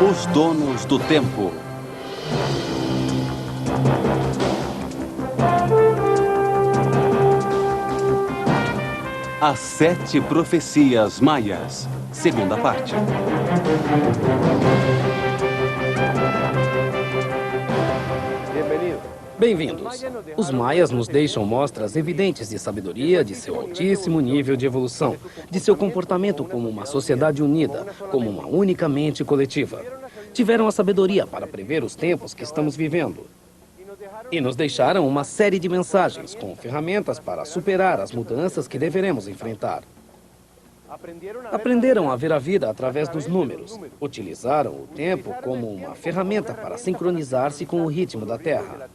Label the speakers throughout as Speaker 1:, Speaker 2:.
Speaker 1: Os donos do tempo. As 7 profecias maias. Segunda parte.
Speaker 2: Bem-vindos. Os maias nos deixam mostras evidentes de sabedoria, de seu altíssimo nível de evolução, de seu comportamento como uma sociedade unida, como uma única mente coletiva. Tiveram a sabedoria para prever os tempos que estamos vivendo. E nos deixaram uma série de mensagens com ferramentas para superar as mudanças que deveremos enfrentar. Aprenderam a ver a vida através dos números. Utilizaram o tempo como uma ferramenta para sincronizar-se com o ritmo da Terra,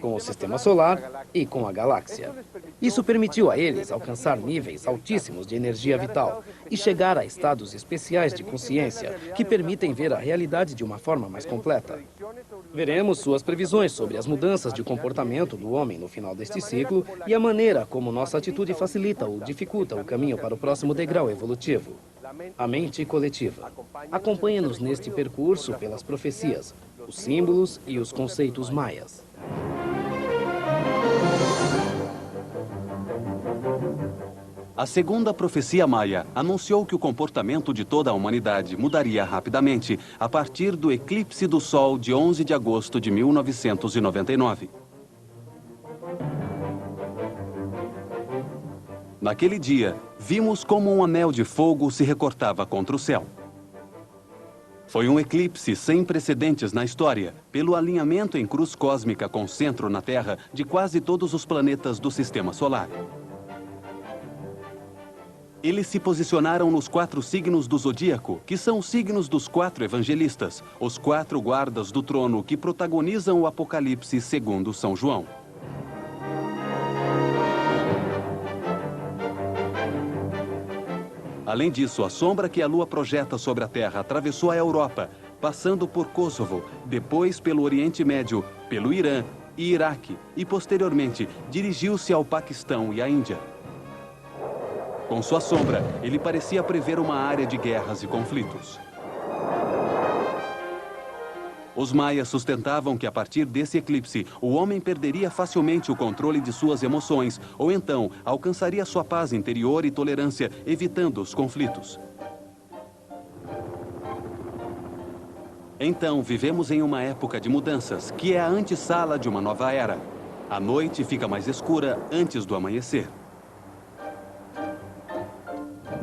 Speaker 2: com o sistema solar e com a galáxia. Isso permitiu a eles alcançar níveis altíssimos de energia vital e chegar a estados especiais de consciência que permitem ver a realidade de uma forma mais completa. Veremos suas previsões sobre as mudanças de comportamento do homem no final deste ciclo e a maneira como nossa atitude facilita ou dificulta o caminho para o próximo degrau evolutivo, a mente coletiva. Acompanhe-nos neste percurso pelas profecias, os símbolos e os conceitos maias.
Speaker 1: A segunda profecia maia anunciou que o comportamento de toda a humanidade mudaria rapidamente a partir do eclipse do Sol de 11 de agosto de 1999. Naquele dia, vimos como um anel de fogo se recortava contra o céu. Foi um eclipse sem precedentes na história, pelo alinhamento em cruz cósmica com centro na Terra de quase todos os planetas do Sistema Solar. Eles se posicionaram nos 4 signos do zodíaco, que são os signos dos 4 evangelistas, os 4 guardas do trono que protagonizam o Apocalipse segundo São João. Além disso, a sombra que a Lua projeta sobre a Terra atravessou a Europa, passando por Kosovo, depois pelo Oriente Médio, pelo Irã e Iraque, e posteriormente dirigiu-se ao Paquistão e à Índia. Com sua sombra, ele parecia prever uma área de guerras e conflitos. Os maias sustentavam que a partir desse eclipse, o homem perderia facilmente o controle de suas emoções, ou então alcançaria sua paz interior e tolerância, evitando os conflitos. Então, vivemos em uma época de mudanças, que é a antessala de uma nova era. A noite fica mais escura antes do amanhecer.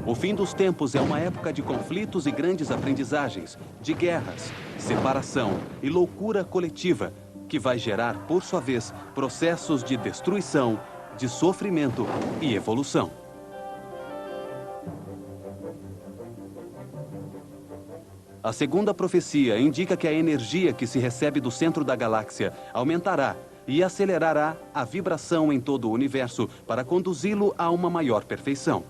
Speaker 1: O fim dos tempos é uma época de conflitos e grandes aprendizagens, de guerras, separação e loucura coletiva, que vai gerar, por sua vez, processos de destruição, de sofrimento e evolução. A segunda profecia indica que a energia que se recebe do centro da galáxia aumentará e acelerará a vibração em todo o universo para conduzi-lo a uma maior perfeição.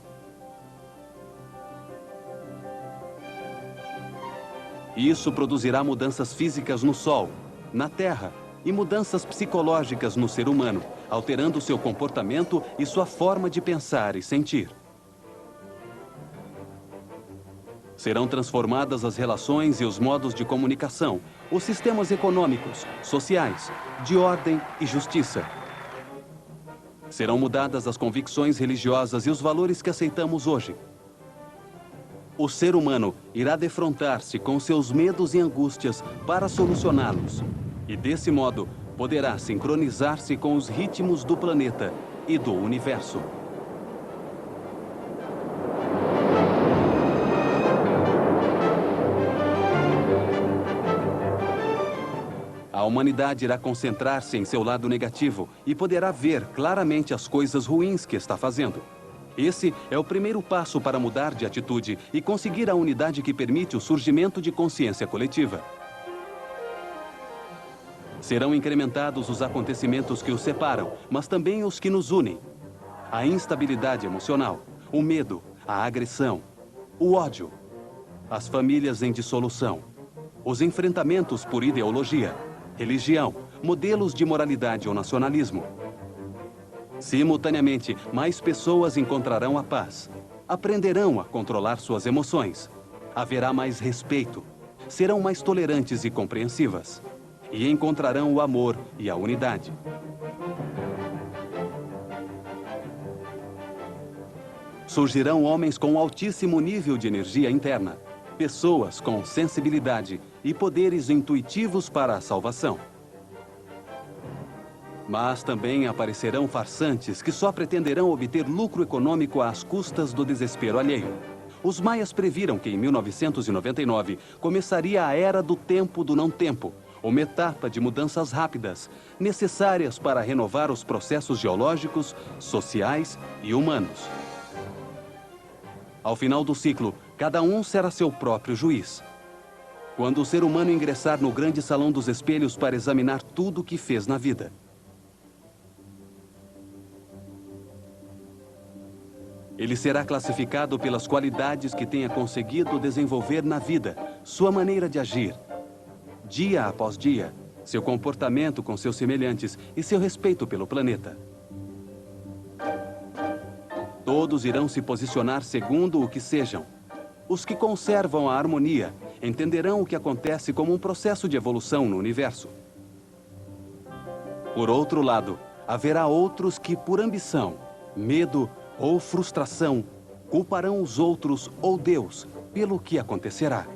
Speaker 1: Isso produzirá mudanças físicas no Sol, na Terra e mudanças psicológicas no ser humano, alterando seu comportamento e sua forma de pensar e sentir. Serão transformadas as relações e os modos de comunicação, os sistemas econômicos, sociais, de ordem e justiça. Serão mudadas as convicções religiosas e os valores que aceitamos hoje. O ser humano irá defrontar-se com seus medos e angústias para solucioná-los. E desse modo, poderá sincronizar-se com os ritmos do planeta e do universo. A humanidade irá concentrar-se em seu lado negativo e poderá ver claramente as coisas ruins que está fazendo. Esse é o primeiro passo para mudar de atitude e conseguir a unidade que permite o surgimento de consciência coletiva. Serão incrementados os acontecimentos que os separam, mas também os que nos unem. A instabilidade emocional, o medo, a agressão, o ódio, as famílias em dissolução, os enfrentamentos por ideologia, religião, modelos de moralidade ou nacionalismo. Simultaneamente, mais pessoas encontrarão a paz, aprenderão a controlar suas emoções, haverá mais respeito, serão mais tolerantes e compreensivas. E encontrarão o amor e a unidade. Surgirão homens com altíssimo nível de energia interna, pessoas com sensibilidade e poderes intuitivos para a salvação. Mas também aparecerão farsantes que só pretenderão obter lucro econômico às custas do desespero alheio. Os maias previram que em 1999 começaria a era do tempo do não-tempo, uma etapa de mudanças rápidas, necessárias para renovar os processos geológicos, sociais e humanos. Ao final do ciclo, cada um será seu próprio juiz. Quando o ser humano ingressar no grande salão dos espelhos para examinar tudo o que fez na vida. Ele será classificado pelas qualidades que tenha conseguido desenvolver na vida, sua maneira de agir, dia após dia, seu comportamento com seus semelhantes e seu respeito pelo planeta. Todos irão se posicionar segundo o que sejam. Os que conservam a harmonia entenderão o que acontece como um processo de evolução no universo. Por outro lado, haverá outros que, por ambição, medo ou frustração, culparão os outros ou Deus pelo que acontecerá.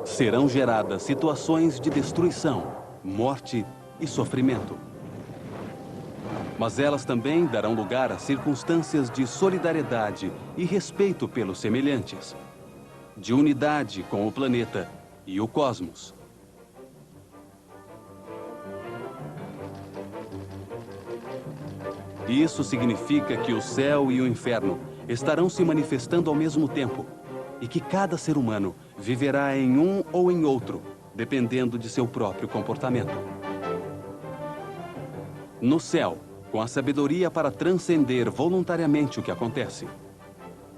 Speaker 1: Serão geradas situações de destruição, morte e sofrimento. Mas elas também darão lugar a circunstâncias de solidariedade e respeito pelos semelhantes, de unidade com o planeta e o cosmos. Isso significa que o céu e o inferno estarão se manifestando ao mesmo tempo e que cada ser humano viverá em um ou em outro, dependendo de seu próprio comportamento. No céu, com a sabedoria para transcender voluntariamente o que acontece.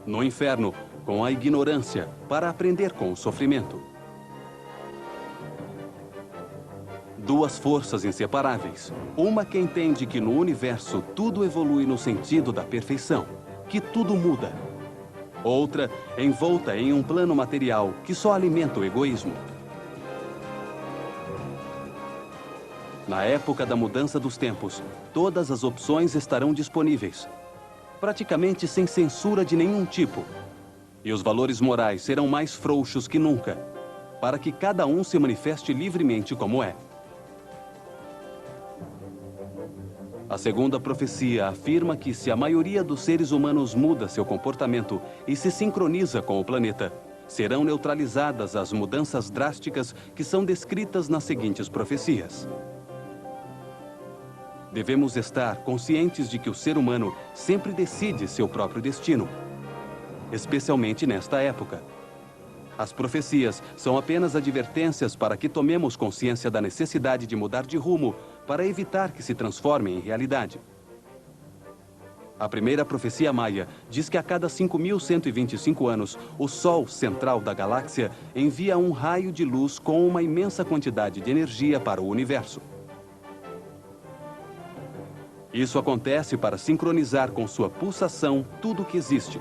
Speaker 1: No inferno, com a ignorância para aprender com o sofrimento. Duas forças inseparáveis. Uma que entende que no universo tudo evolui no sentido da perfeição, que tudo muda. Outra, envolta em um plano material que só alimenta o egoísmo. Na época da mudança dos tempos, todas as opções estarão disponíveis, praticamente sem censura de nenhum tipo. E os valores morais serão mais frouxos que nunca, para que cada um se manifeste livremente como é. A segunda profecia afirma que se a maioria dos seres humanos muda seu comportamento e se sincroniza com o planeta, serão neutralizadas as mudanças drásticas que são descritas nas seguintes profecias. Devemos estar conscientes de que o ser humano sempre decide seu próprio destino, especialmente nesta época. As profecias são apenas advertências para que tomemos consciência da necessidade de mudar de rumo para evitar que se transformem em realidade. A primeira profecia maia diz que a cada 5.125 anos, o Sol central da galáxia envia um raio de luz com uma imensa quantidade de energia para o universo. Isso acontece para sincronizar com sua pulsação tudo o que existe,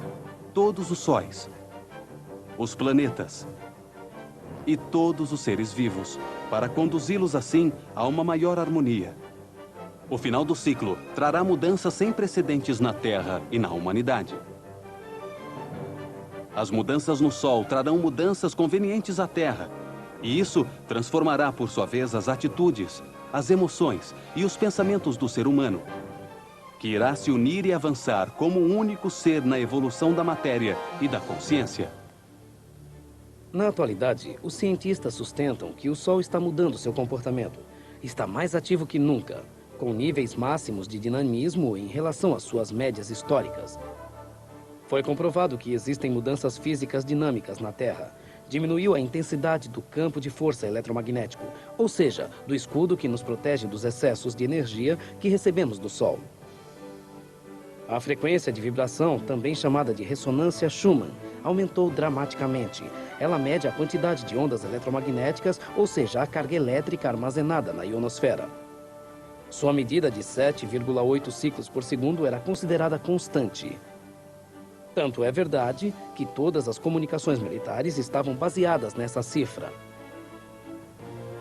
Speaker 1: todos os sóis, os planetas e todos os seres vivos, para conduzi-los assim a uma maior harmonia. O final do ciclo trará mudanças sem precedentes na Terra e na humanidade. As mudanças no Sol trarão mudanças convenientes à Terra, e isso transformará, por sua vez, as atitudes, as emoções e os pensamentos do ser humano, que irá se unir e avançar como um único ser na evolução da matéria e da consciência.
Speaker 2: Na atualidade, os cientistas sustentam que o Sol está mudando seu comportamento. Está mais ativo que nunca, com níveis máximos de dinamismo em relação às suas médias históricas. Foi comprovado que existem mudanças físicas dinâmicas na Terra. Diminuiu a intensidade do campo de força eletromagnético, ou seja, do escudo que nos protege dos excessos de energia que recebemos do Sol. A frequência de vibração, também chamada de ressonância Schumann, aumentou dramaticamente. Ela mede a quantidade de ondas eletromagnéticas, ou seja, a carga elétrica armazenada na ionosfera. Sua medida de 7,8 ciclos por segundo era considerada constante. Tanto é verdade que todas as comunicações militares estavam baseadas nessa cifra.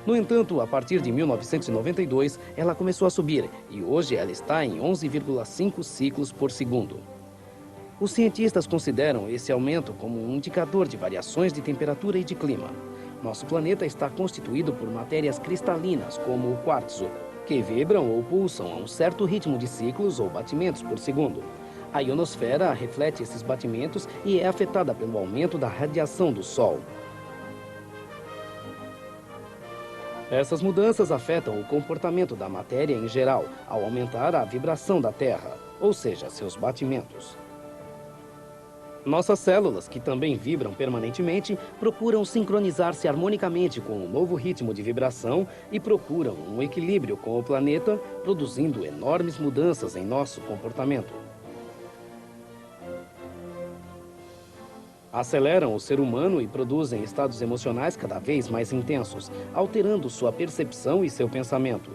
Speaker 2: No entanto, a partir de 1992, ela começou a subir e hoje ela está em 11,5 ciclos por segundo. Os cientistas consideram esse aumento como um indicador de variações de temperatura e de clima. Nosso planeta está constituído por matérias cristalinas, como o quartzo, que vibram ou pulsam a um certo ritmo de ciclos ou batimentos por segundo. A ionosfera reflete esses batimentos e é afetada pelo aumento da radiação do Sol. Essas mudanças afetam o comportamento da matéria em geral, ao aumentar a vibração da Terra, ou seja, seus batimentos. Nossas células, que também vibram permanentemente, procuram sincronizar-se harmonicamente com o novo ritmo de vibração e procuram um equilíbrio com o planeta, produzindo enormes mudanças em nosso comportamento. Aceleram o ser humano e produzem estados emocionais cada vez mais intensos, alterando sua percepção e seu pensamento.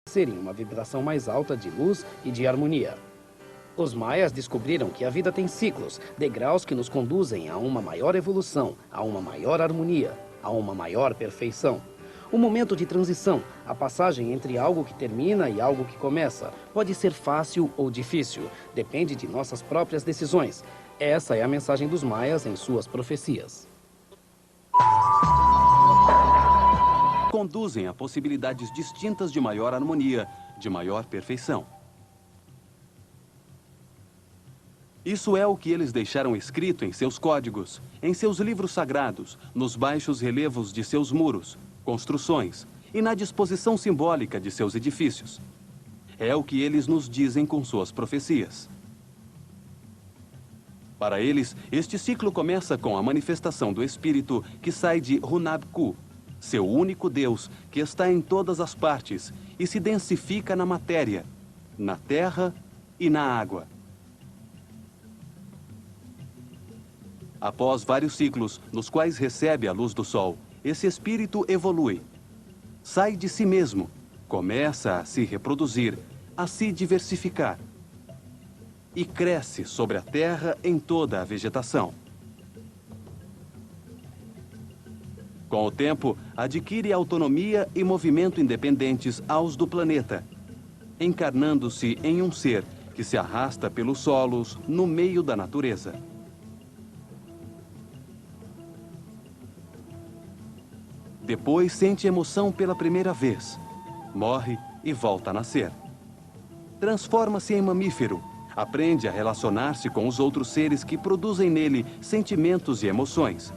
Speaker 2: Serem uma vibração mais alta de luz e de harmonia. Os maias descobriram que a vida tem ciclos, degraus que nos conduzem a uma maior evolução, a uma maior harmonia, a uma maior perfeição. O momento de transição, a passagem entre algo que termina e algo que começa, pode ser fácil ou difícil, depende de nossas próprias decisões. Essa é a mensagem dos maias em suas profecias.
Speaker 1: Conduzem a possibilidades distintas de maior harmonia, de maior perfeição. Isso é o que eles deixaram escrito em seus códigos, em seus livros sagrados, nos baixos relevos de seus muros, construções e na disposição simbólica de seus edifícios. É o que eles nos dizem com suas profecias. Para eles, este ciclo começa com a manifestação do espírito que sai de Hunab-Ku, seu único Deus, que está em todas as partes e se densifica na matéria, na terra e na água. Após vários ciclos, nos quais recebe a luz do sol, esse espírito evolui. Sai de si mesmo, começa a se reproduzir, a se diversificar. E cresce sobre a terra em toda a vegetação. Com o tempo, adquire autonomia e movimento independentes aos do planeta, encarnando-se em um ser que se arrasta pelos solos no meio da natureza. Depois sente emoção pela primeira vez, morre e volta a nascer. Transforma-se em mamífero, aprende a relacionar-se com os outros seres que produzem nele sentimentos e emoções.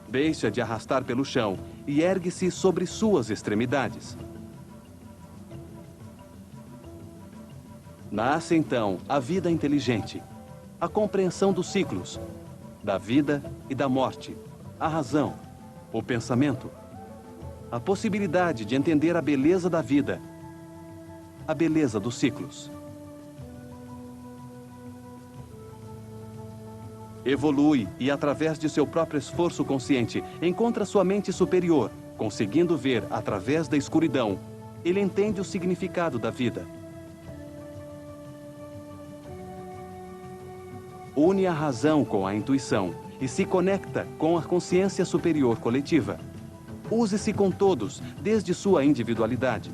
Speaker 1: Deixa de arrastar pelo chão e ergue-se sobre suas extremidades. Nasce então a vida inteligente, a compreensão dos ciclos, da vida e da morte, a razão, o pensamento, a possibilidade de entender a beleza da vida, a beleza dos ciclos. Evolui e, através de seu próprio esforço consciente, encontra sua mente superior, conseguindo ver através da escuridão. Ele entende o significado da vida. Une a razão com a intuição e se conecta com a consciência superior coletiva. Use-se com todos, desde sua individualidade.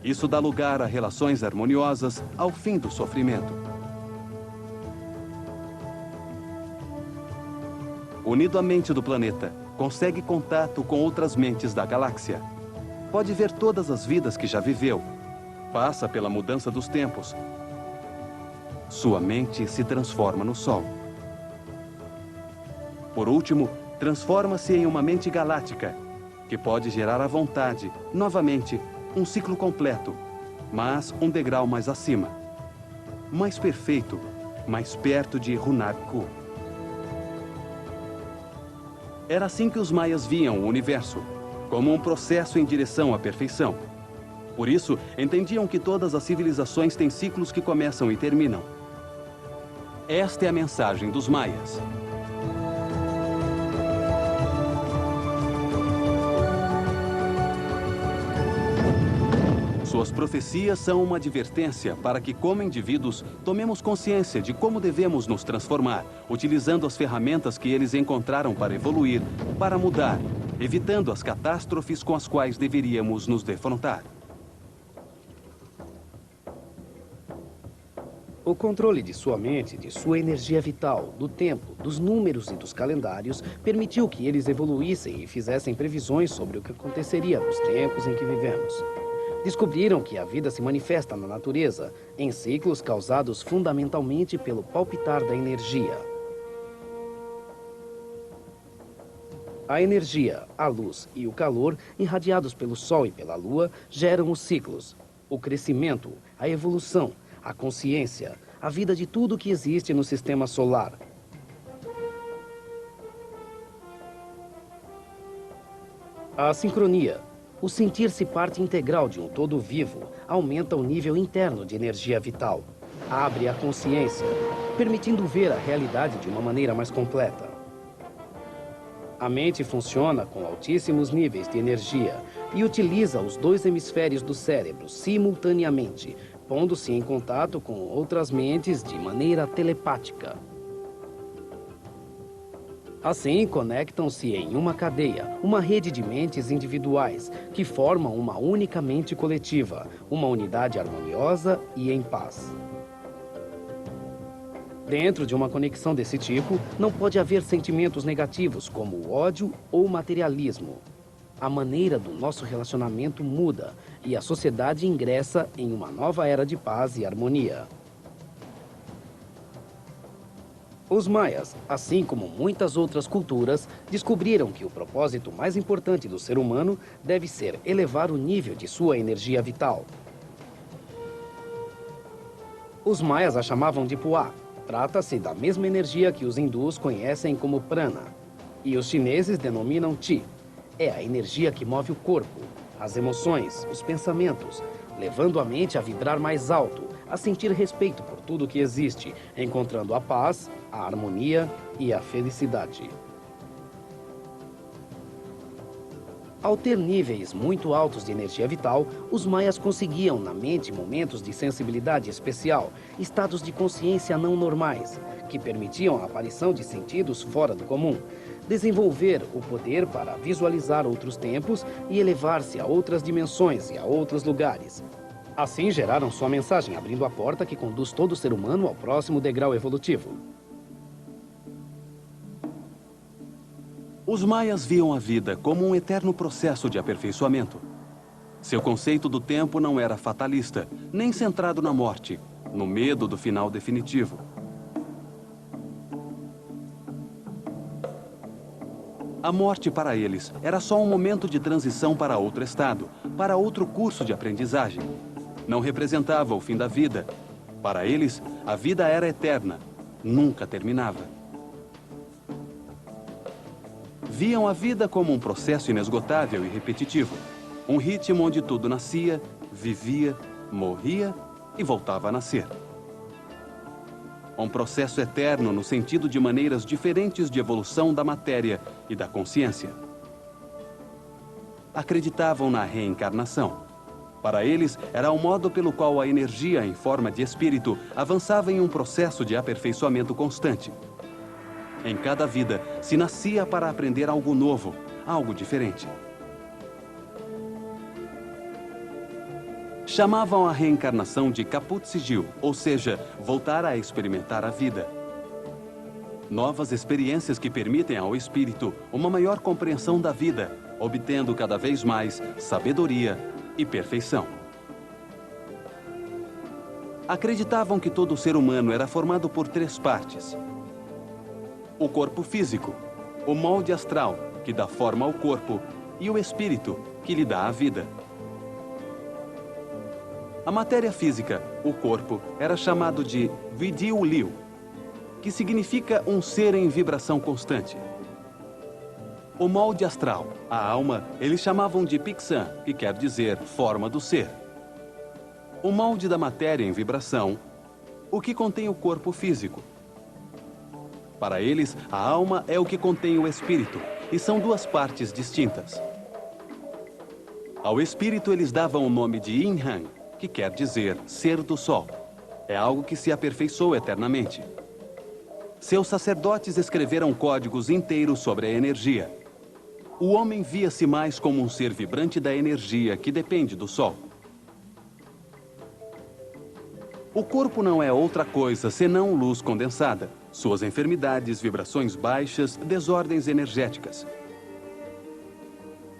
Speaker 1: Isso dá lugar a relações harmoniosas ao fim do sofrimento. Unido à mente do planeta, consegue contato com outras mentes da galáxia. Pode ver todas as vidas que já viveu. Passa pela mudança dos tempos. Sua mente se transforma no Sol. Por último, transforma-se em uma mente galáctica, que pode gerar à vontade, novamente, um ciclo completo, mas um degrau mais acima. Mais perfeito, mais perto de Hunab-Ku. Era assim que os maias viam o universo, como um processo em direção à perfeição. Por isso, entendiam que todas as civilizações têm ciclos que começam e terminam. Esta é a mensagem dos maias. Suas profecias são uma advertência para que, como indivíduos, tomemos consciência de como devemos nos transformar, utilizando as ferramentas que eles encontraram para evoluir, para mudar, evitando as catástrofes com as quais deveríamos nos defrontar.
Speaker 2: O controle de sua mente, de sua energia vital, do tempo, dos números e dos calendários permitiu que eles evoluíssem e fizessem previsões sobre o que aconteceria nos tempos em que vivemos. Descobriram que a vida se manifesta na natureza, em ciclos causados fundamentalmente pelo palpitar da energia. A energia, a luz e o calor, irradiados pelo Sol e pela Lua, geram os ciclos, o crescimento, a evolução, a consciência, a vida de tudo que existe no sistema solar. A sincronia, o sentir-se parte integral de um todo vivo, aumenta o nível interno de energia vital. Abre a consciência, permitindo ver a realidade de uma maneira mais completa. A mente funciona com altíssimos níveis de energia e utiliza os dois hemisférios do cérebro simultaneamente, pondo-se em contato com outras mentes de maneira telepática. Assim, conectam-se em uma cadeia, uma rede de mentes individuais, que formam uma única mente coletiva, uma unidade harmoniosa e em paz. Dentro de uma conexão desse tipo, não pode haver sentimentos negativos como o ódio ou o materialismo. A maneira do nosso relacionamento muda e a sociedade ingressa em uma nova era de paz e harmonia. Os maias, assim como muitas outras culturas, descobriram que o propósito mais importante do ser humano deve ser elevar o nível de sua energia vital. Os maias a chamavam de Puá. Trata-se da mesma energia que os hindus conhecem como prana, e os chineses denominam Qi. é a energia que move o corpo, as emoções, os pensamentos, levando a mente a vibrar mais alto, a sentir respeito por tudo que existe, encontrando a paz, a harmonia e a felicidade. Ao ter níveis muito altos de energia vital, os maias conseguiam na mente momentos de sensibilidade especial, estados de consciência não normais, que permitiam a aparição de sentidos fora do comum, desenvolver o poder para visualizar outros tempos e elevar-se a outras dimensões e a outros lugares. Assim geraram sua mensagem, abrindo a porta que conduz todo ser humano ao próximo degrau evolutivo.
Speaker 1: Os maias viam a vida como um eterno processo de aperfeiçoamento. Seu conceito do tempo não era fatalista, nem centrado na morte, no medo do final definitivo. A morte para eles era só um momento de transição para outro estado, para outro curso de aprendizagem. Não representava o fim da vida. Para eles, a vida era eterna, nunca terminava. Viam a vida como um processo inesgotável e repetitivo. Um ritmo onde tudo nascia, vivia, morria e voltava a nascer. Um processo eterno no sentido de maneiras diferentes de evolução da matéria e da consciência. Acreditavam na reencarnação. Para eles, era o modo pelo qual a energia em forma de espírito avançava em um processo de aperfeiçoamento constante. Em cada vida, se nascia para aprender algo novo, algo diferente. Chamavam a reencarnação de Caput Sigil, ou seja, voltar a experimentar a vida. Novas experiências que permitem ao espírito uma maior compreensão da vida, obtendo cada vez mais sabedoria e perfeição. Acreditavam que todo ser humano era formado por 3 partes. O corpo físico, o molde astral, que dá forma ao corpo, e o espírito, que lhe dá a vida. A matéria física, o corpo, era chamado de Vidiu Liu, que significa um ser em vibração constante. O molde astral, a alma, eles chamavam de Pixan, que quer dizer forma do ser. O molde da matéria em vibração, o que contém o corpo físico. Para eles, a alma é o que contém o espírito, e são 2 partes distintas. Ao espírito eles davam o nome de Yin Han, que quer dizer ser do sol. É algo que se aperfeiçoa eternamente. Seus sacerdotes escreveram códigos inteiros sobre a energia. O homem via-se mais como um ser vibrante da energia que depende do sol. O corpo não é outra coisa senão luz condensada. Suas enfermidades, vibrações baixas, desordens energéticas.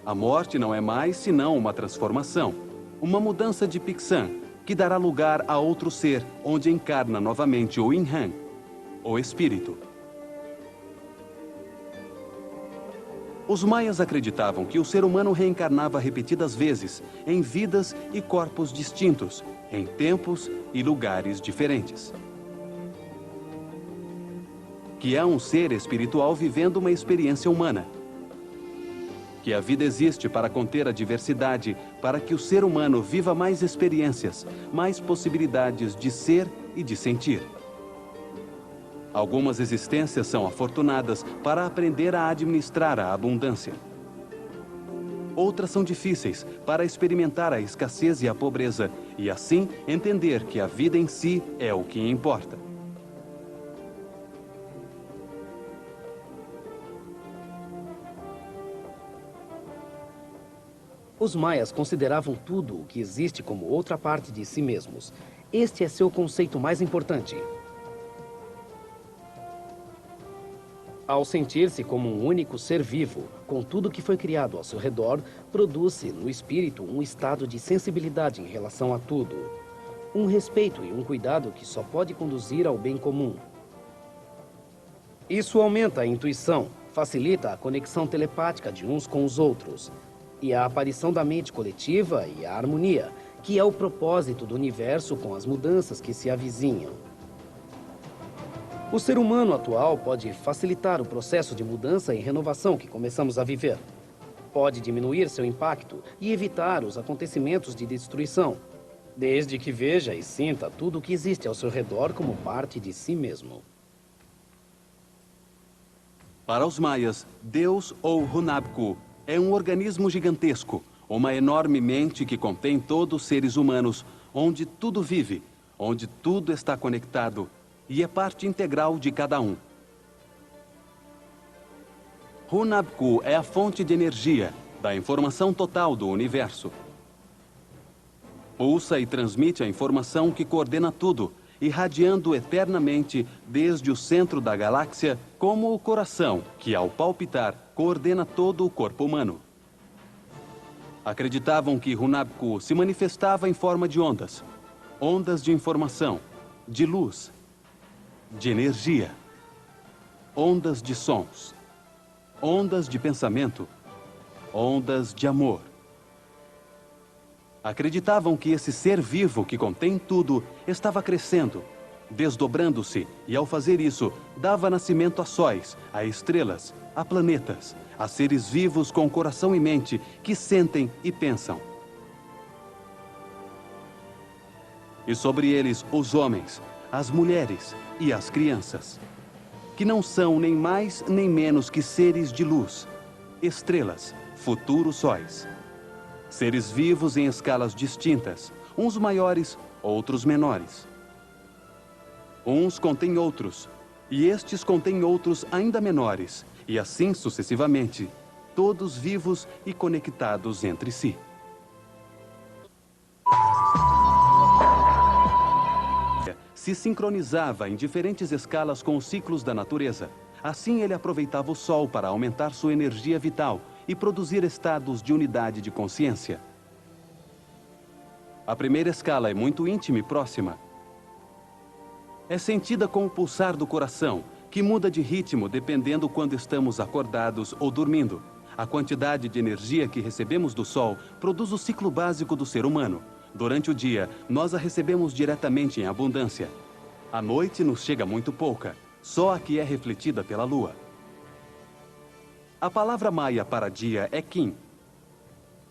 Speaker 1: A morte não é mais senão uma transformação, uma mudança de Pixan, que dará lugar a outro ser, onde encarna novamente o Yin Han, o espírito. Os maias acreditavam que o ser humano reencarnava repetidas vezes, em vidas e corpos distintos, em tempos e lugares diferentes. Que é um ser espiritual vivendo uma experiência humana. Que a vida existe para conter a diversidade, para que o ser humano viva mais experiências, mais possibilidades de ser e de sentir. Algumas existências são afortunadas para aprender a administrar a abundância. Outras são difíceis para experimentar a escassez e a pobreza e, assim, entender que a vida em si é o que importa.
Speaker 2: Os maias consideravam tudo o que existe como outra parte de si mesmos. Este é seu conceito mais importante. Ao sentir-se como um único ser vivo, com tudo que foi criado ao seu redor, produz-se no espírito um estado de sensibilidade em relação a tudo. Um respeito e um cuidado que só pode conduzir ao bem comum. Isso aumenta a intuição, facilita a conexão telepática de uns com os outros, e a aparição da mente coletiva e a harmonia, que é o propósito do universo com as mudanças que se avizinham. O ser humano atual pode facilitar o processo de mudança e renovação que começamos a viver. pode diminuir seu impacto e evitar os acontecimentos de destruição, desde que veja e sinta tudo o que existe ao seu redor como parte de si mesmo.
Speaker 1: Para os maias, Deus, ou Hunabku, é um organismo gigantesco, uma enorme mente que contém todos os seres humanos, onde tudo vive, onde tudo está conectado e é parte integral de cada um. Hunabku é a fonte de energia, da informação total do universo. Pulsa e transmite a informação que coordena tudo, irradiando eternamente desde o centro da galáxia, como o coração, que ao palpitar, coordena todo o corpo humano. Acreditavam que Hunabku se manifestava em forma de ondas. Ondas de informação, de luz, de energia. Ondas de sons. Ondas de pensamento. Ondas de amor. Acreditavam que esse ser vivo que contém tudo estava crescendo, desdobrando-se, e ao fazer isso, dava nascimento a sóis, a estrelas, a planetas, a seres vivos com coração e mente que sentem e pensam. E sobre eles, os homens, as mulheres e as crianças, que não são nem mais nem menos que seres de luz, estrelas, futuros sóis. Seres vivos em escalas distintas, uns maiores, outros menores. Uns contêm outros, e estes contêm outros ainda menores, e assim sucessivamente, todos vivos e conectados entre si. Se sincronizava em diferentes escalas com os ciclos da natureza. Assim ele aproveitava o Sol para aumentar sua energia vital e produzir estados de unidade de consciência. A primeira escala é muito íntima e próxima. É sentida com o pulsar do coração, que muda de ritmo dependendo quando estamos acordados ou dormindo. A quantidade de energia que recebemos do Sol produz o ciclo básico do ser humano. Durante o dia, nós a recebemos diretamente em abundância. À noite nos chega muito pouca, só a que é refletida pela Lua. A palavra maia para dia é Kim.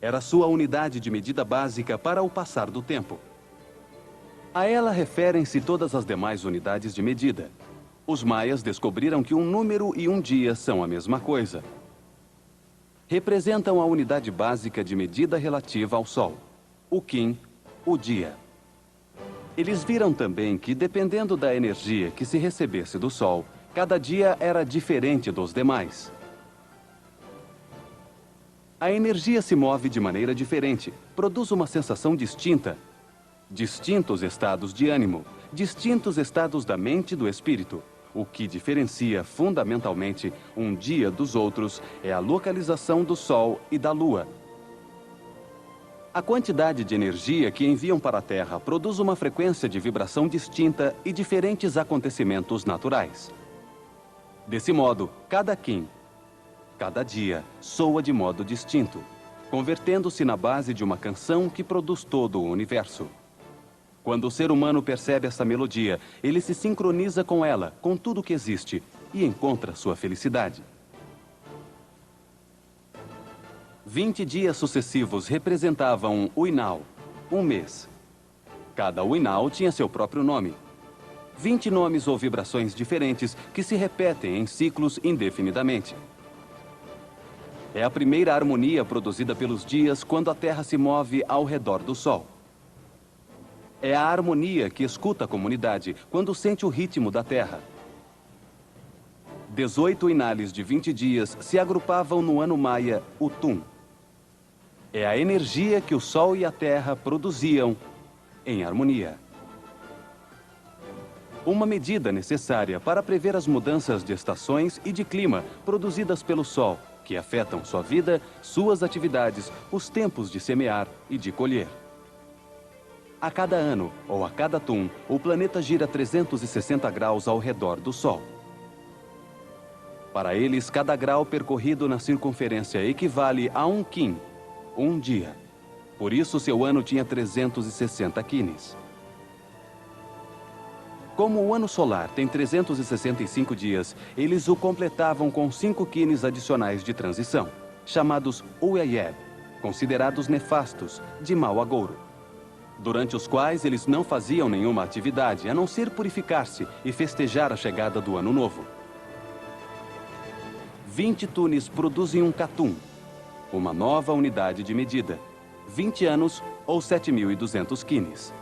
Speaker 1: Era sua unidade de medida básica para o passar do tempo. A ela referem-se todas as demais unidades de medida. Os maias descobriram que um número e um dia são a mesma coisa. Representam a unidade básica de medida relativa ao Sol, o Kim, o dia. Eles viram também que, dependendo da energia que se recebesse do Sol, cada dia era diferente dos demais. A energia se move de maneira diferente, produz uma sensação distinta. Distintos estados de ânimo, distintos estados da mente e do espírito. O que diferencia fundamentalmente um dia dos outros é a localização do Sol e da Lua. A quantidade de energia que enviam para a Terra produz uma frequência de vibração distinta e diferentes acontecimentos naturais. Desse modo, cada Kim, cada dia, soa de modo distinto, convertendo-se na base de uma canção que produz todo o universo. Quando o ser humano percebe essa melodia, ele se sincroniza com ela, com tudo que existe, e encontra sua felicidade. 20 dias sucessivos representavam um Uinal, um mês. Cada Uinal tinha seu próprio nome. 20 nomes ou vibrações diferentes que se repetem em ciclos indefinidamente. É a primeira harmonia produzida pelos dias quando a Terra se move ao redor do Sol. É a harmonia que escuta a comunidade quando sente o ritmo da Terra. 18 Inales de 20 dias se agrupavam no ano maia, o Tum. É a energia que o Sol e a Terra produziam em harmonia. Uma medida necessária para prever as mudanças de estações e de clima produzidas pelo Sol, que afetam sua vida, suas atividades, os tempos de semear e de colher. A cada ano, ou a cada Tum, o planeta gira 360 graus ao redor do Sol. Para eles, cada grau percorrido na circunferência equivale a um Kim, um dia. Por isso, seu ano tinha 360 Kines. Como o ano solar tem 365 dias, eles o completavam com 5 Kines adicionais de transição, chamados Uyayeb, considerados nefastos, de mau agouro, durante os quais eles não faziam nenhuma atividade, a não ser purificar-se e festejar a chegada do Ano Novo. 20 tunes produzem um catum, uma nova unidade de medida, 20 anos ou 7.200 quines.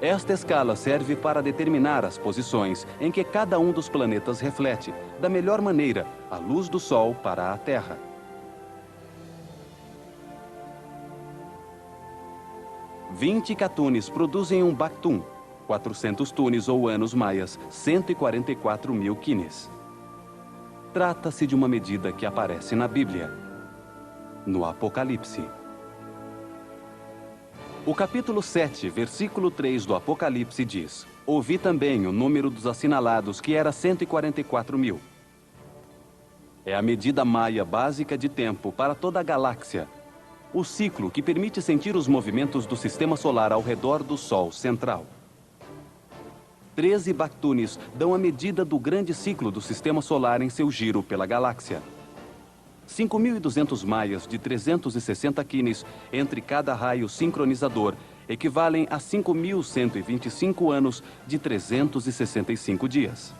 Speaker 1: Esta escala serve para determinar as posições em que cada um dos planetas reflete, da melhor maneira, a luz do Sol para a Terra. Vinte catunes produzem um bactum, 400 tunes ou anos maias, 144.000 quines. Trata-se de uma medida que aparece na Bíblia, no Apocalipse. O capítulo 7, versículo 3 do Apocalipse diz: ouvi também o número dos assinalados, que era 144.000. É a medida maia básica de tempo para toda a galáxia, o ciclo que permite sentir os movimentos do sistema solar ao redor do Sol central. 13 bactunes dão a medida do grande ciclo do sistema solar em seu giro pela galáxia. 5.200 maias de 360 quines entre cada raio sincronizador equivalem a 5.125 anos de 365 dias.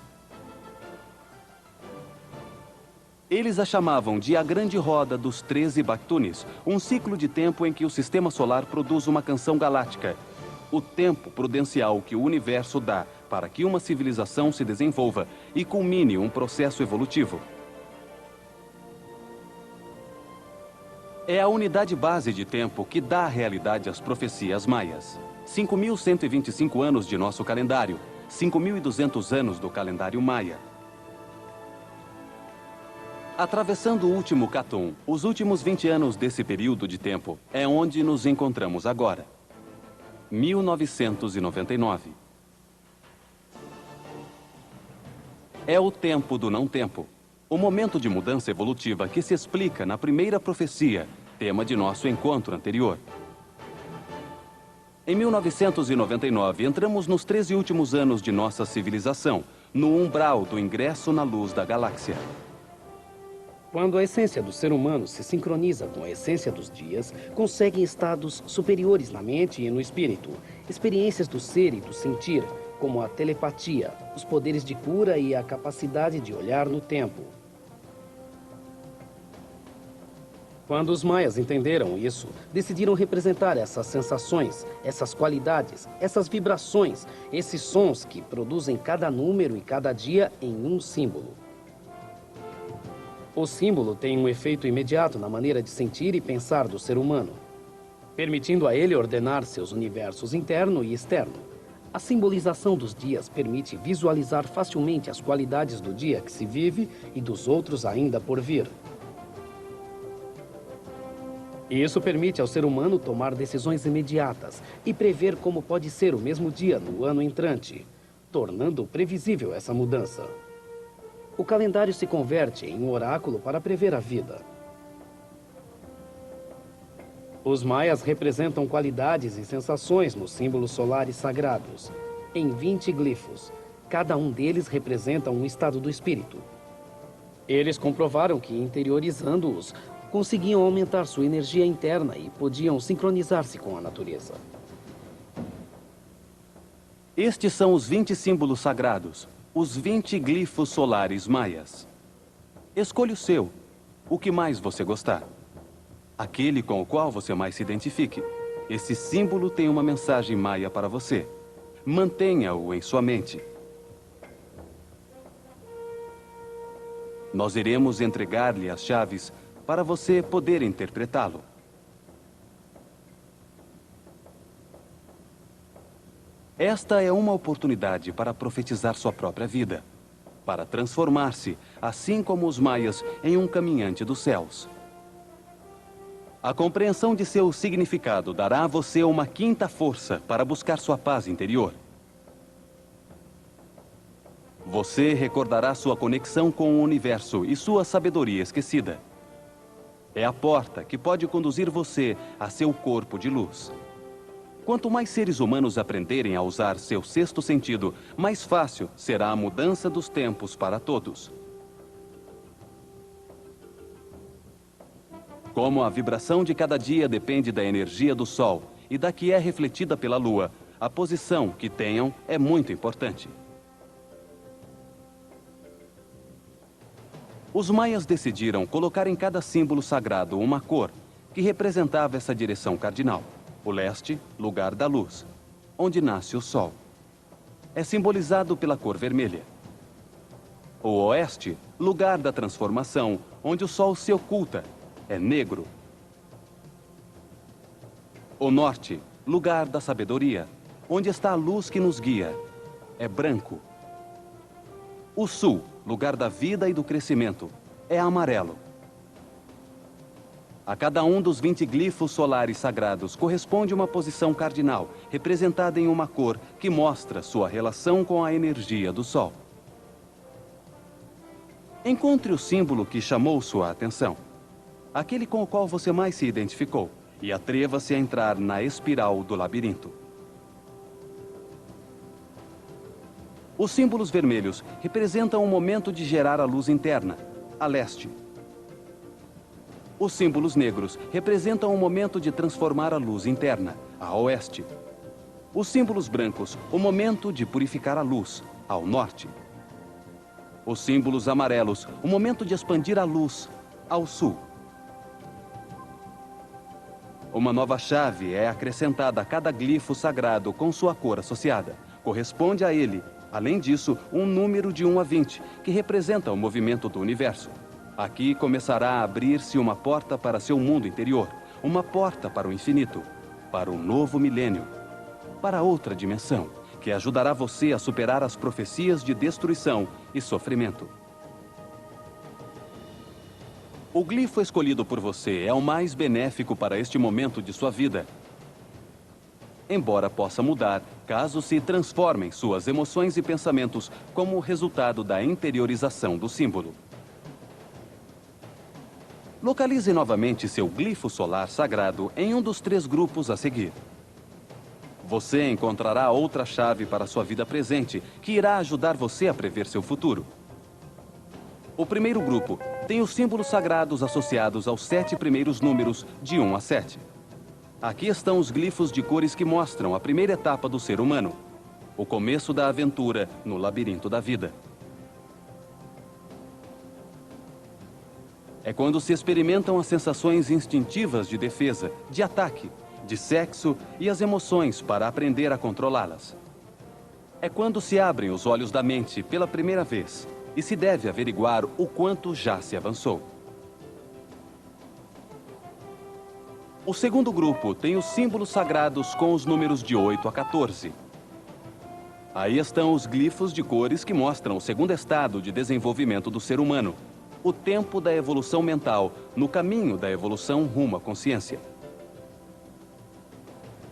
Speaker 1: Eles a chamavam de a Grande Roda dos 13 Bactunes, um ciclo de tempo em que o sistema solar produz uma canção galáctica, o tempo prudencial que o universo dá para que uma civilização se desenvolva e culmine um processo evolutivo. É a unidade base de tempo que dá realidade às profecias maias. 5.125 anos de nosso calendário, 5.200 anos do calendário maia. Atravessando o último catum, os últimos 20 anos desse período de tempo, é onde nos encontramos agora. 1999. É o tempo do não tempo. O momento de mudança evolutiva que se explica na primeira profecia, tema de nosso encontro anterior. Em 1999, entramos nos 13 últimos anos de nossa civilização, no umbral do ingresso na luz da galáxia.
Speaker 2: Quando a essência do ser humano se sincroniza com a essência dos dias, conseguem estados superiores na mente e no espírito, experiências do ser e do sentir, como a telepatia, os poderes de cura e a capacidade de olhar no tempo. Quando os maias entenderam isso, decidiram representar essas sensações, essas qualidades, essas vibrações, esses sons que produzem cada número e cada dia em um símbolo. O símbolo tem um efeito imediato na maneira de sentir e pensar do ser humano, permitindo a ele ordenar seus universos interno e externo. A simbolização dos dias permite visualizar facilmente as qualidades do dia que se vive e dos outros ainda por vir. E isso permite ao ser humano tomar decisões imediatas e prever como pode ser o mesmo dia no ano entrante, tornando previsível essa mudança. O calendário se converte em um oráculo para prever a vida. Os maias representam qualidades e sensações nos símbolos solares sagrados, em 20 glifos. Cada um deles representa um estado do espírito. Eles comprovaram que, interiorizando-os, conseguiam aumentar sua energia interna e podiam sincronizar-se com a natureza.
Speaker 1: Estes são os 20 símbolos sagrados, os 20 glifos solares maias. Escolha o seu, o que mais você gostar. Aquele com o qual você mais se identifique. Esse símbolo tem uma mensagem maia para você. Mantenha-o em sua mente. Nós iremos entregar-lhe as chaves para você poder interpretá-lo. Esta é uma oportunidade para profetizar sua própria vida, para transformar-se, assim como os maias, em um caminhante dos céus. A compreensão de seu significado dará a você uma quinta força para buscar sua paz interior. Você recordará sua conexão com o universo e sua sabedoria esquecida. É a porta que pode conduzir você a seu corpo de luz. Quanto mais seres humanos aprenderem a usar seu sexto sentido, mais fácil será a mudança dos tempos para todos. Como a vibração de cada dia depende da energia do Sol e da que é refletida pela Lua, a posição que tenham é muito importante. Os maias decidiram colocar em cada símbolo sagrado uma cor que representava essa direção cardinal. O leste, lugar da luz, onde nasce o Sol. É simbolizado pela cor vermelha. O oeste, lugar da transformação, onde o Sol se oculta, é negro. O norte, lugar da sabedoria, onde está a luz que nos guia, é branco. O sul, lugar da vida e do crescimento, é amarelo. A cada um dos 20 glifos solares sagrados corresponde uma posição cardinal, representada em uma cor que mostra sua relação com a energia do Sol. Encontre o símbolo que chamou sua atenção, aquele com o qual você mais se identificou, e atreva-se a entrar na espiral do labirinto. Os símbolos vermelhos representam o momento de gerar a luz interna, a leste. Os símbolos negros representam o momento de transformar a luz interna, a oeste. Os símbolos brancos, o momento de purificar a luz, ao norte. Os símbolos amarelos, o momento de expandir a luz, ao sul. Uma nova chave é acrescentada a cada glifo sagrado com sua cor associada. Corresponde a ele, além disso, um número de 1 a 20, que representa o movimento do universo. Aqui começará a abrir-se uma porta para seu mundo interior, uma porta para o infinito, para um novo milênio, para outra dimensão, que ajudará você a superar as profecias de destruição e sofrimento. O glifo escolhido por você é o mais benéfico para este momento de sua vida. Embora possa mudar, caso se transformem suas emoções e pensamentos como resultado da interiorização do símbolo. Localize novamente seu glifo solar sagrado em um dos 3 grupos a seguir. Você encontrará outra chave para sua vida presente, que irá ajudar você a prever seu futuro. O primeiro grupo tem os símbolos sagrados associados aos 7 primeiros números de 1 a 7. Aqui estão os glifos de cores que mostram a primeira etapa do ser humano, o começo da aventura no labirinto da vida. É quando se experimentam as sensações instintivas de defesa, de ataque, de sexo e as emoções para aprender a controlá-las. É quando se abrem os olhos da mente pela primeira vez e se deve averiguar o quanto já se avançou. O segundo grupo tem os símbolos sagrados com os números de 8 a 14. Aí estão os glifos de cores que mostram o segundo estado de desenvolvimento do ser humano, o tempo da evolução mental, no caminho da evolução rumo à consciência.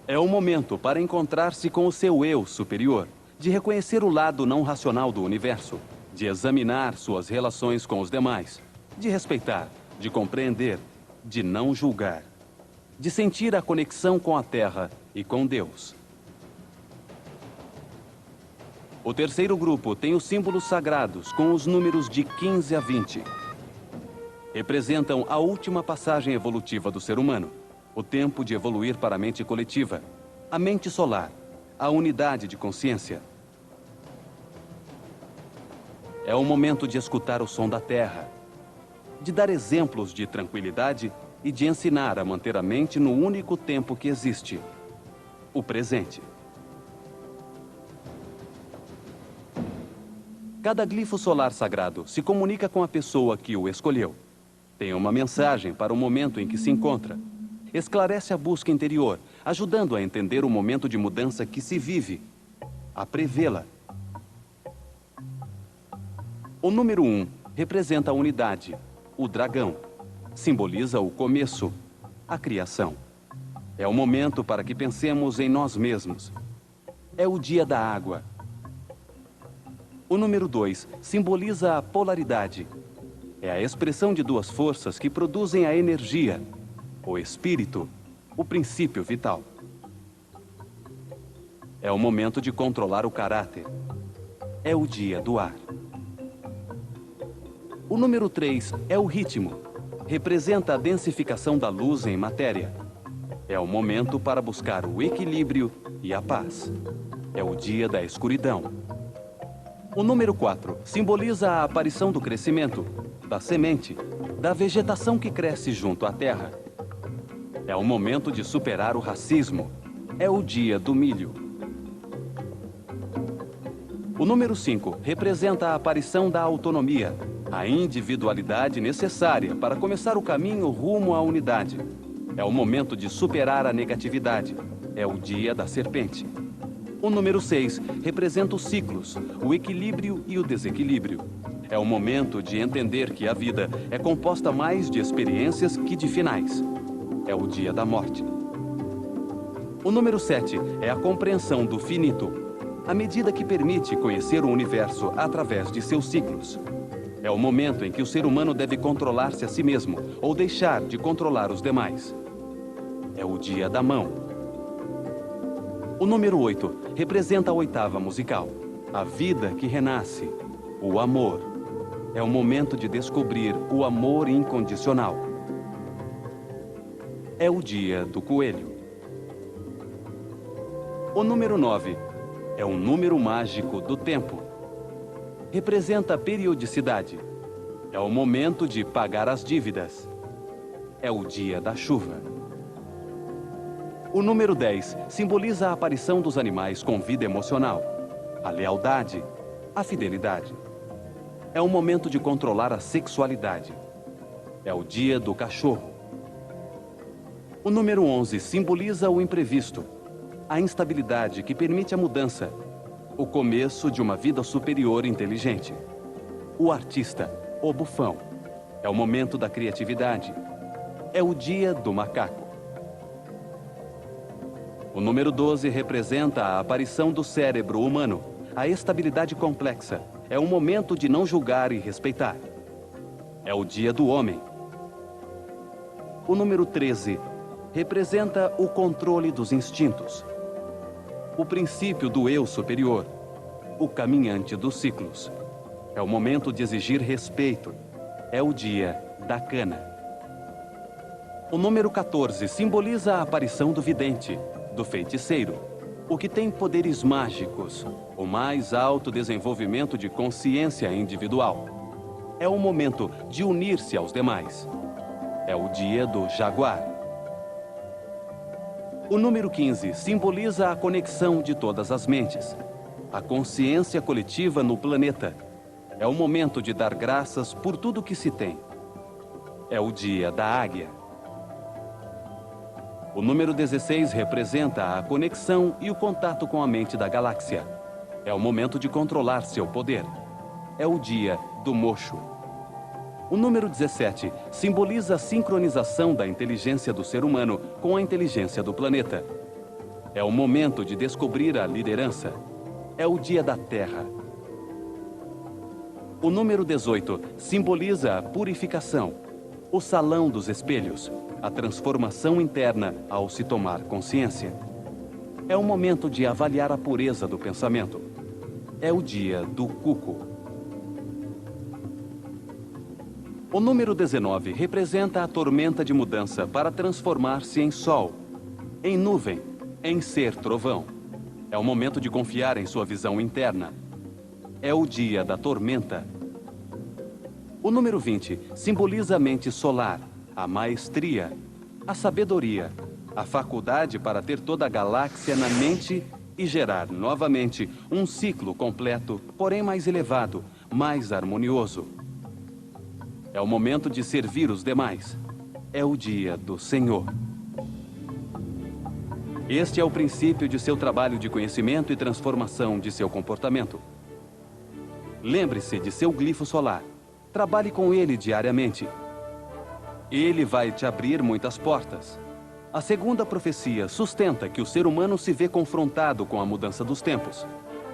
Speaker 1: É o momento para encontrar-se com o seu eu superior, de reconhecer o lado não racional do universo, de examinar suas relações com os demais, de respeitar, de compreender, de não julgar, de sentir a conexão com a Terra e com Deus. O terceiro grupo tem os símbolos sagrados com os números de 15 a 20. Representam a última passagem evolutiva do ser humano, o tempo de evoluir para a mente coletiva, a mente solar, a unidade de consciência. É o momento de escutar o som da Terra, de dar exemplos de tranquilidade e de ensinar a manter a mente no único tempo que existe, o presente. Cada glifo solar sagrado se comunica com a pessoa que o escolheu. Tem uma mensagem para o momento em que se encontra. Esclarece a busca interior, ajudando a entender o momento de mudança que se vive, a prevê-la. O número 1 representa a unidade, o dragão. Simboliza o começo, a criação. É o momento para que pensemos em nós mesmos. É o dia da água. O número 2 simboliza a polaridade. É a expressão de duas forças que produzem a energia, o espírito, o princípio vital. É o momento de controlar o caráter. É o dia do ar. O número 3 é o ritmo. representa a densificação da luz em matéria. É o momento para buscar o equilíbrio e a paz. É o dia da escuridão. O número 4 simboliza a aparição do crescimento, da semente, da vegetação que cresce junto à terra. É o momento de superar o racismo. É o dia do milho. O número 5 representa a aparição da autonomia, a individualidade necessária para começar o caminho rumo à unidade. É o momento de superar a negatividade. É o dia da serpente. O número 6 representa os ciclos, o equilíbrio e o desequilíbrio. É o momento de entender que a vida é composta mais de experiências que de finais. É o dia da morte. O número 7 é a compreensão do finito, a medida que permite conhecer o universo através de seus ciclos. É o momento em que o ser humano deve controlar-se a si mesmo ou deixar de controlar os demais. É o dia da mão. O número 8 representa a oitava musical, a vida que renasce, o amor. É o momento de descobrir o amor incondicional. É o dia do coelho. O número 9 é um número mágico do tempo. Representa a periodicidade. É o momento de pagar as dívidas. É o dia da chuva. O número 10 simboliza a aparição dos animais com vida emocional, a lealdade, a fidelidade. É o momento de controlar a sexualidade. É o dia do cachorro. O número 11 simboliza o imprevisto, a instabilidade que permite a mudança, o começo de uma vida superior inteligente. O artista, o bufão. É o momento da criatividade. É o dia do macaco. O número 12 representa a aparição do cérebro humano, a estabilidade complexa. É um momento de não julgar e respeitar. É o dia do homem. O número 13 representa o controle dos instintos, o princípio do eu superior, o caminhante dos ciclos. É o momento de exigir respeito. É o dia da cana. O número 14 simboliza a aparição do vidente, do feiticeiro, o que tem poderes mágicos, o mais alto desenvolvimento de consciência individual. É o momento de unir-se aos demais. É o dia do jaguar. O número 15 simboliza a conexão de todas as mentes, a consciência coletiva no planeta. É o momento de dar graças por tudo que se tem. É o dia da águia. O número 16 representa a conexão e o contato com a mente da galáxia. É o momento de controlar seu poder. É o dia do mocho. O número 17 simboliza a sincronização da inteligência do ser humano com a inteligência do planeta. É o momento de descobrir a liderança. É o dia da Terra. O número 18 simboliza a purificação, o salão dos espelhos, a transformação interna ao se tomar consciência. É o momento de avaliar a pureza do pensamento. É o dia do cuco. O número 19 representa a tormenta de mudança para transformar-se em sol, em nuvem, em ser trovão. É o momento de confiar em sua visão interna. É o dia da tormenta. O número 20 simboliza a mente solar, a maestria, a sabedoria, a faculdade para ter toda a galáxia na mente e gerar novamente um ciclo completo, porém mais elevado, mais harmonioso. É o momento de servir os demais. É o dia do Senhor. Este é o princípio de seu trabalho de conhecimento e transformação de seu comportamento. Lembre-se de seu glifo solar. Trabalhe com ele diariamente. Ele vai te abrir muitas portas. A segunda profecia sustenta que o ser humano se vê confrontado com a mudança dos tempos,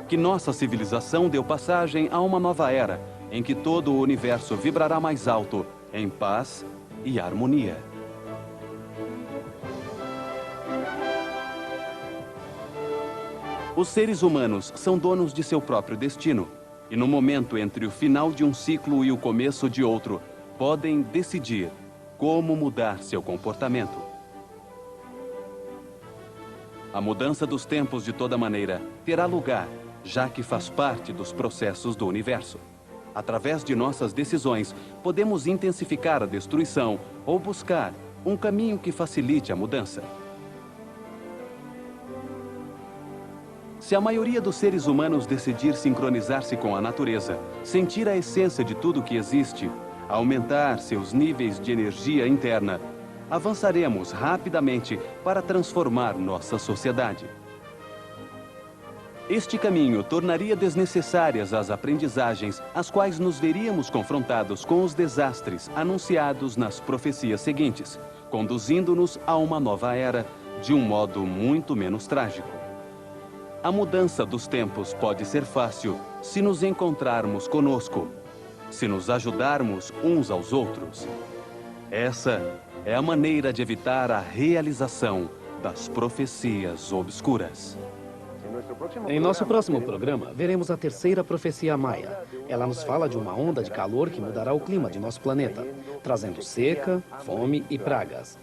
Speaker 1: que nossa civilização deu passagem a uma nova era, em que todo o universo vibrará mais alto, em paz e harmonia. Os seres humanos são donos de seu próprio destino, e no momento entre o final de um ciclo e o começo de outro, podem decidir como mudar seu comportamento. A mudança dos tempos, de toda maneira, terá lugar, já que faz parte dos processos do universo. Através de nossas decisões, podemos intensificar a destruição ou buscar um caminho que facilite a mudança. Se a maioria dos seres humanos decidir sincronizar-se com a natureza, sentir a essência de tudo que existe, aumentar seus níveis de energia interna, avançaremos rapidamente para transformar nossa sociedade. Este caminho tornaria desnecessárias as aprendizagens às quais nos veríamos confrontados com os desastres anunciados nas profecias seguintes, conduzindo-nos a uma nova era de um modo muito menos trágico. A mudança dos tempos pode ser fácil se nos encontrarmos conosco, se nos ajudarmos uns aos outros. Essa é a maneira de evitar a realização das profecias obscuras.
Speaker 2: Em nosso próximo programa, veremos a terceira profecia maia. Ela nos fala de uma onda de calor que mudará o clima de nosso planeta, trazendo seca, fome e pragas.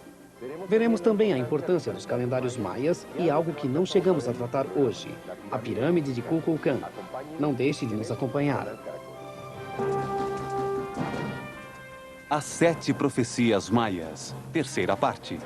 Speaker 2: Veremos também a importância dos calendários maias e algo que não chegamos a tratar hoje, a pirâmide de Kukulkan. Não deixe de nos acompanhar.
Speaker 1: As 7 profecias maias, terceira parte.